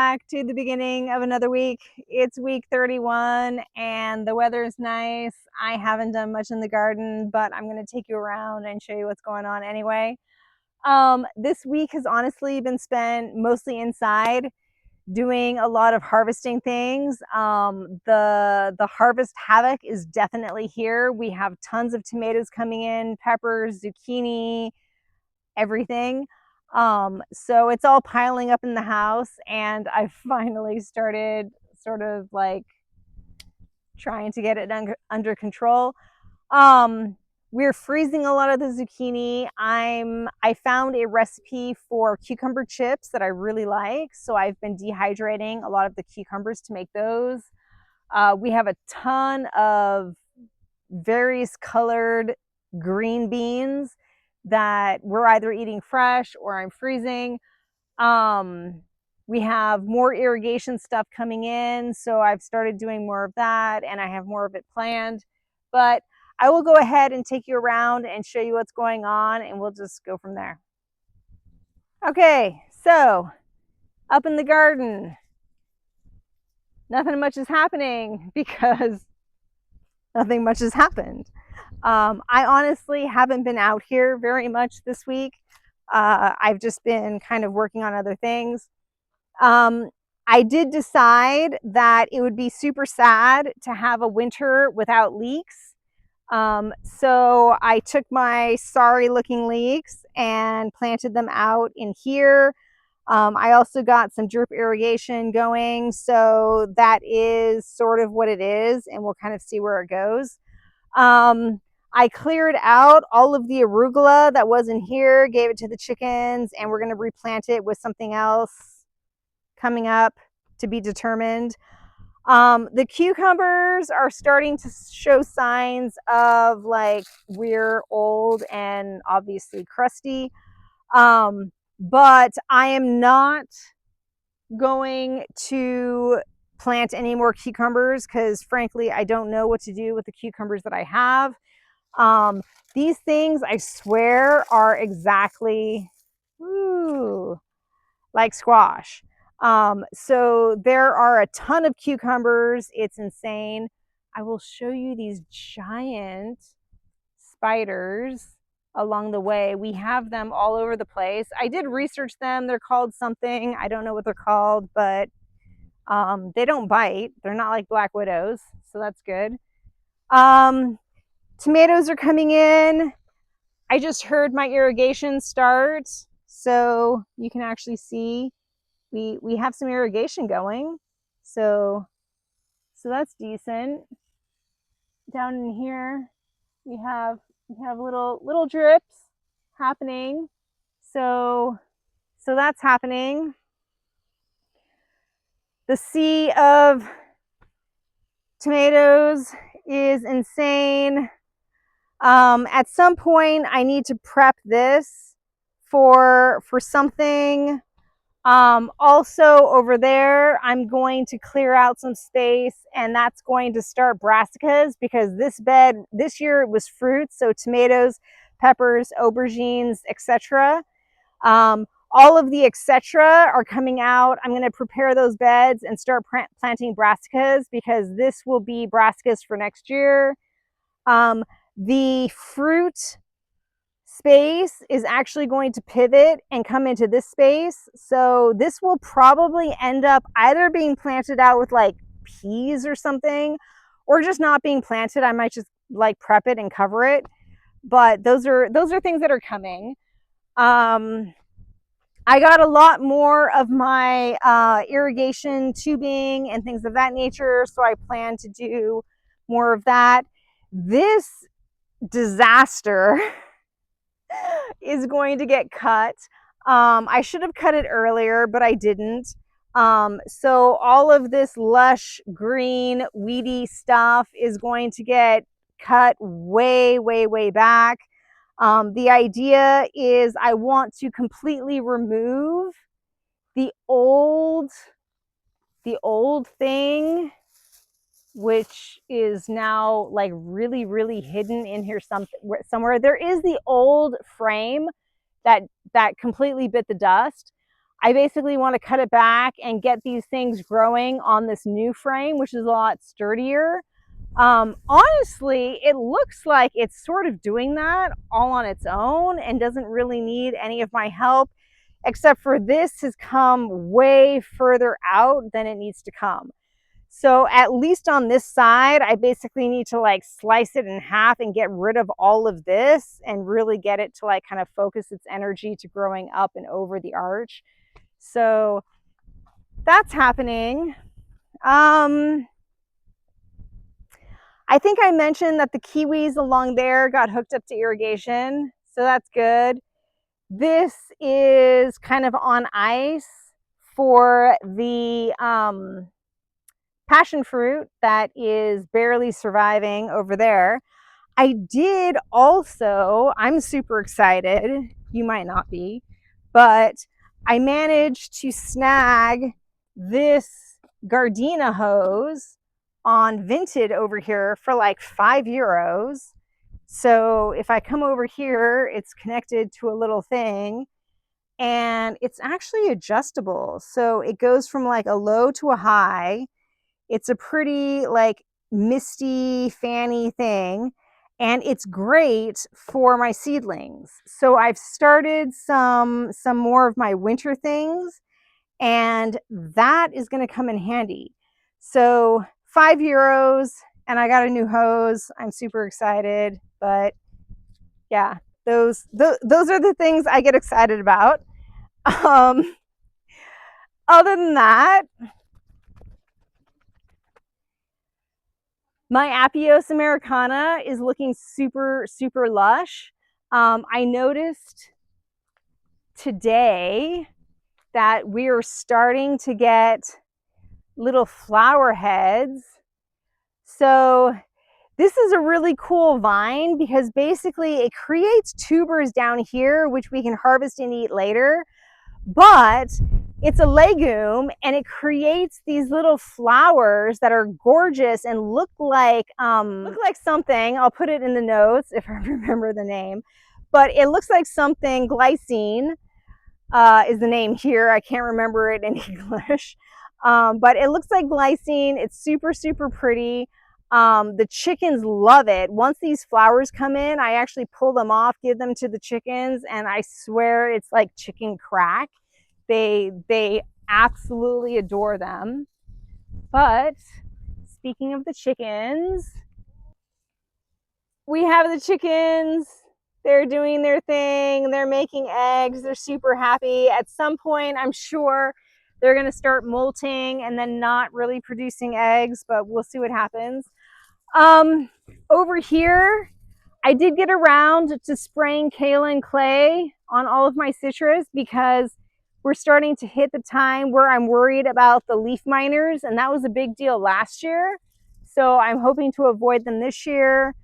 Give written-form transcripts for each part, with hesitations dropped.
back to the beginning of another week. It's week 31 and the weather is nice. I haven't done much in the garden, but I'm going to take you around and show you what's going on anyway. This week has honestly been spent mostly inside doing a lot of harvesting things. The harvest havoc is definitely here. We have tons of tomatoes coming in, peppers, zucchini, everything. So it's all piling up in the house, and I finally started sort of like trying to get it under control. We're freezing a lot of the zucchini. I found a recipe for cucumber chips that I really like, so I've been dehydrating a lot of the cucumbers to make those. We have a ton of various colored green beans that we're either eating fresh or I'm freezing. We have more irrigation stuff coming in, so I've started doing more of that, and I have more of it planned. But I will go ahead and take you around and show you what's going on, and we'll just go from there. Okay, so up in the garden, nothing much is happening because nothing much has happened. I honestly haven't been out here very much this week. I've just been kind of working on other things. I did decide that it would be super sad to have a winter without leeks. So I took my sorry looking leeks and planted them out in here. I also got some drip irrigation going, so that is sort of what it is, and we'll kind of see where it goes. I cleared out all of the arugula that was in here, gave it to the chickens, and we're going to replant it with something else coming up to be determined. The cucumbers are starting to show signs of like we're old and obviously crusty. But I am not going to plant any more cucumbers because frankly, I don't know what to do with the cucumbers that I have. These things, I swear, are exactly like squash. So there are a ton of cucumbers. It's insane. I will show you these giant spiders along the way. We have them all over the place. I did research them. They're called something. I don't know what they're called, but they don't bite. They're not like black widows, so that's good. Tomatoes are coming in. I just heard my irrigation start, so you can actually see we have some irrigation going, so that's decent. Down in here we have little drips happening, so that's happening. The sea of tomatoes is insane. At some point I need to prep this for something. Also over there, I'm going to clear out some space, and that's going to start brassicas because this bed this year it was fruits, so tomatoes, peppers, aubergines, etc. All of the etc. are coming out. I'm going to prepare those beds and start planting brassicas because this will be brassicas for next year. The fruit space is actually going to pivot and come into this space. So this will probably end up either being planted out with like peas or something, or just not being planted. I might just like prep it and cover it. But those are things that are coming. I got a lot more of my irrigation tubing and things of that nature, so I plan to do more of that. This disaster is going to get cut. I should have cut it earlier, but I didn't. So all of this lush green weedy stuff is going to get cut way back. The idea is I want to completely remove the old thing, which is now like really hidden in here somewhere. There is the old frame that completely bit the dust. I basically want to cut it back and get these things growing on this new frame, which is a lot sturdier. Honestly, it looks like it's sort of doing that all on its own and doesn't really need any of my help, except for this has come way further out than it needs to come. So at least on this side, I basically need to like slice it in half and get rid of all of this and really get it to like kind of focus its energy to growing up and over the arch. So that's happening. I think I mentioned that the kiwis along there got hooked up to irrigation, so that's good. This is kind of on ice for the passion fruit that is barely surviving over there. I did also, I'm super excited, you might not be, but I managed to snag this gardenia hose on Vinted over here for like €5. So if I come over here, it's connected to a little thing and it's actually adjustable. So it goes from like a low to a high. It's a pretty like misty, fanny thing. And it's great for my seedlings. So I've started some more of my winter things, and that is going to come in handy. So €5, and I got a new hose. I'm super excited, but yeah, those are the things I get excited about. Other than that, my Apios Americana is looking super, super lush. I noticed today that we are starting to get little flower heads. So this is a really cool vine because basically it creates tubers down here, which we can harvest and eat later. But it's a legume and it creates these little flowers that are gorgeous and look like something. I'll put it in the notes if I remember the name, but it looks like something. Glycine is the name here. I can't remember it in English, but it looks like glycine. It's super, super pretty. The chickens love it. Once these flowers come in, I actually pull them off, give them to the chickens, and I swear it's like chicken crack. They absolutely adore them. But speaking of the chickens, we have the chickens. They're doing their thing. They're making eggs. They're super happy. At some point, I'm sure they're going to start molting and then not really producing eggs, but we'll see what happens. Over here, I did get around to spraying kaolin clay on all of my citrus because we're starting to hit the time where I'm worried about the leaf miners, and that was a big deal last year. So I'm hoping to avoid them this year.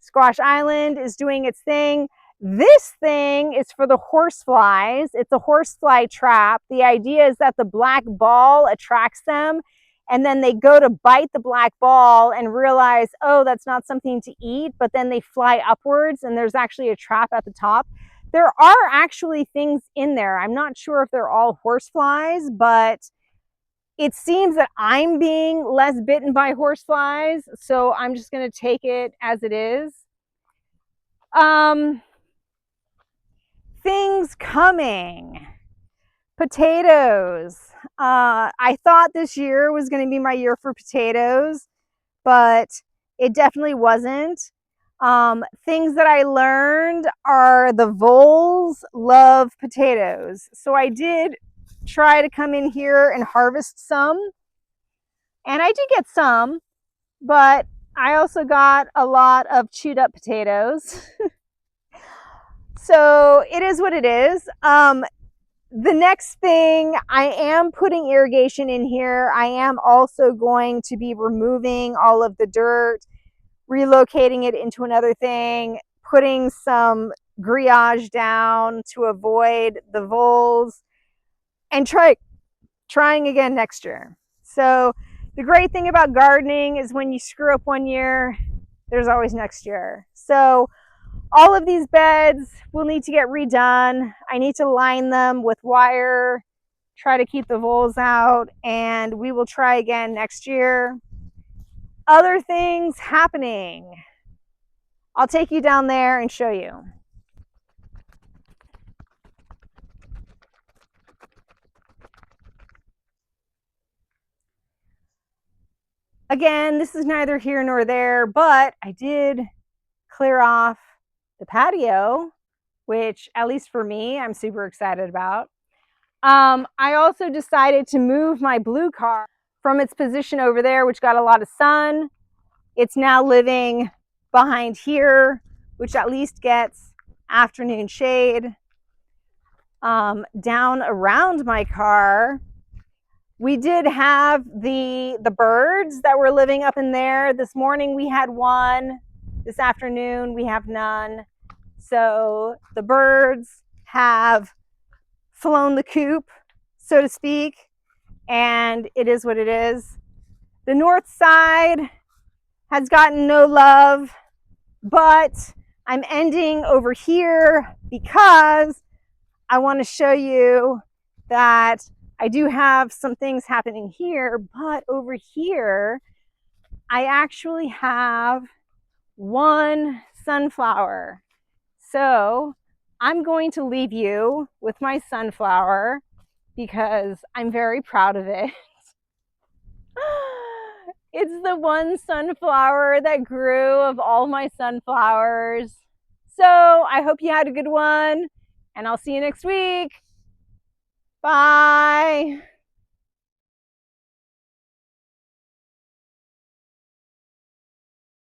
Squash Island is doing its thing. This thing is for the horseflies. It's a horsefly trap. The idea is that the black ball attracts them, and then they go to bite the black ball and realize, oh, that's not something to eat, but then they fly upwards and there's actually a trap at the top. There are actually things in there. I'm not sure if they're all horseflies, but it seems that I'm being less bitten by horseflies, so I'm just going to take it as it is. Things coming. Potatoes. I thought this year was going to be my year for potatoes, but it definitely wasn't. Things that I learned are the voles love potatoes. So I did try to come in here and harvest some, and I did get some, but I also got a lot of chewed up potatoes. So it is what it is. The next thing, I am putting irrigation in here. I am also going to be removing all of the dirt, relocating it into another thing, putting some grillage down to avoid the voles, and trying again next year. So the great thing about gardening is when you screw up one year, there's always next year. So All of these beds will need to get redone. I need to line them with wire, try to keep the voles out, and we will try again next year. Other things happening. I'll take you down there and show you. Again, this is neither here nor there, but I did clear off the patio, which, at least for me, I'm super excited about. I also decided to move my blue car from its position over there, which got a lot of sun. It's now living behind here, which at least gets afternoon shade. Down around my car, we did have the birds that were living up in there. This morning we had one. This afternoon we have none. So the birds have flown the coop, so to speak, and it is what it is. The north side has gotten no love, but I'm ending over here because I want to show you that I do have some things happening here, but over here, I actually have one sunflower. So I'm going to leave you with my sunflower because I'm very proud of it. It's the one sunflower that grew of all my sunflowers. So I hope you had a good one, and I'll see you next week. Bye.